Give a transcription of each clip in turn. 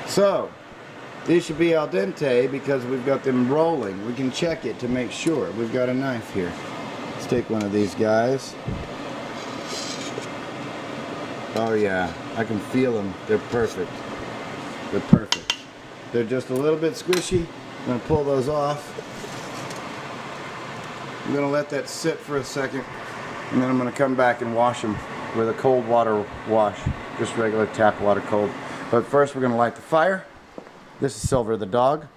So these should be al dente because we've got them rolling. We can check it to make sure. We've got a knife here. Let's take one of these guys. Oh yeah, I can feel them. They're perfect. They're perfect. They're just a little bit squishy. I'm going to pull those off. I'm going to let that sit for a second, and then I'm going to come back and wash them with a cold water wash. Just regular tap water cold. But first we're going to light the fire. This is Silver the dog.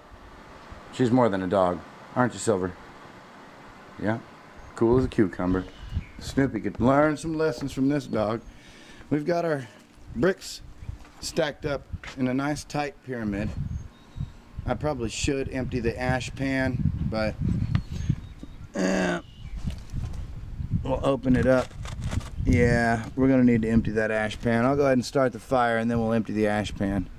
She's more than a dog. Aren't you, Silver? Yeah. Cool as a cucumber. Snoopy could learn some lessons from this dog. We've got our bricks stacked up in a nice tight pyramid. I probably should empty the ash pan, but we'll open it up. Yeah, we're gonna need to empty that ash pan. I'll go ahead and start the fire and then we'll empty the ash pan.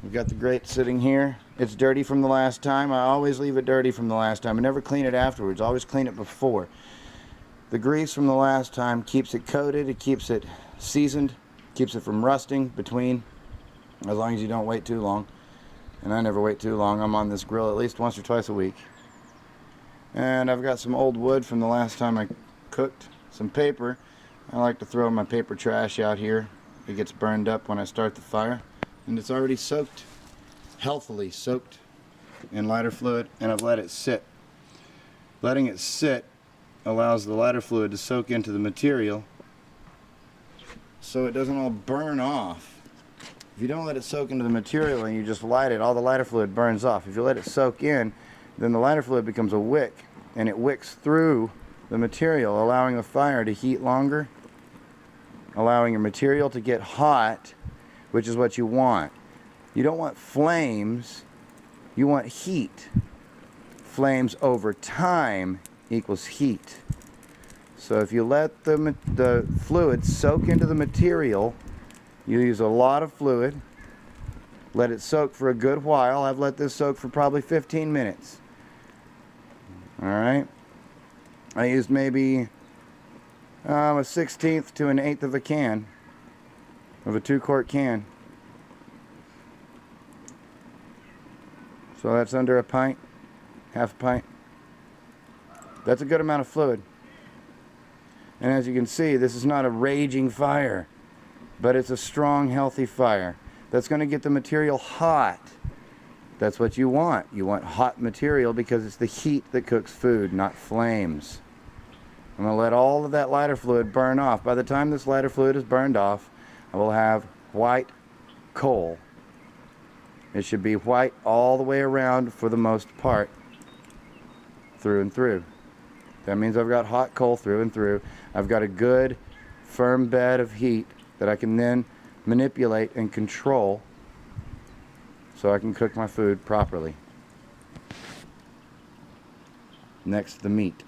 We've got the grate sitting here. It's dirty from the last time. I always leave it dirty from the last time. I never clean it afterwards. I always clean it before. The grease from the last time keeps it coated, it keeps it seasoned, keeps it from rusting between, as long as you don't wait too long. And I never wait too long. I'm on this grill at least once or twice a week. And I've got some old wood from the last time I cooked, some paper. I like to throw my paper trash out here. It gets burned up when I start the fire. And it's already soaked, healthily soaked in lighter fluid, and I've let it sit. Letting it sit allows the lighter fluid to soak into the material so it doesn't all burn off. If you don't let it soak into the material and you just light it, all the lighter fluid burns off. If you let it soak in, then the lighter fluid becomes a wick, and it wicks through the material, allowing the fire to heat longer, allowing your material to get hot, which is what you want. You don't want flames, you want heat. Flames over time equals heat. So if you let the fluid soak into the material, you use a lot of fluid, let it soak for a good while. I've let this soak for probably 15 minutes. Alright, I used maybe a 1/16 to an 1/8 of a can, of a 2-quart can. So that's under a pint, half a pint. That's a good amount of fluid. And as you can see, this is not a raging fire, but it's a strong, healthy fire that's going to get the material hot. That's what you want. You want hot material because it's the heat that cooks food, not flames. I'm going to let all of that lighter fluid burn off. By the time this lighter fluid is burned off, I will have white coal. It should be white all the way around for the most part, through and through. That means I've got hot coal through and through. I've got a good, firm bed of heat that I can then manipulate and control so I can cook my food properly. Next, the meat.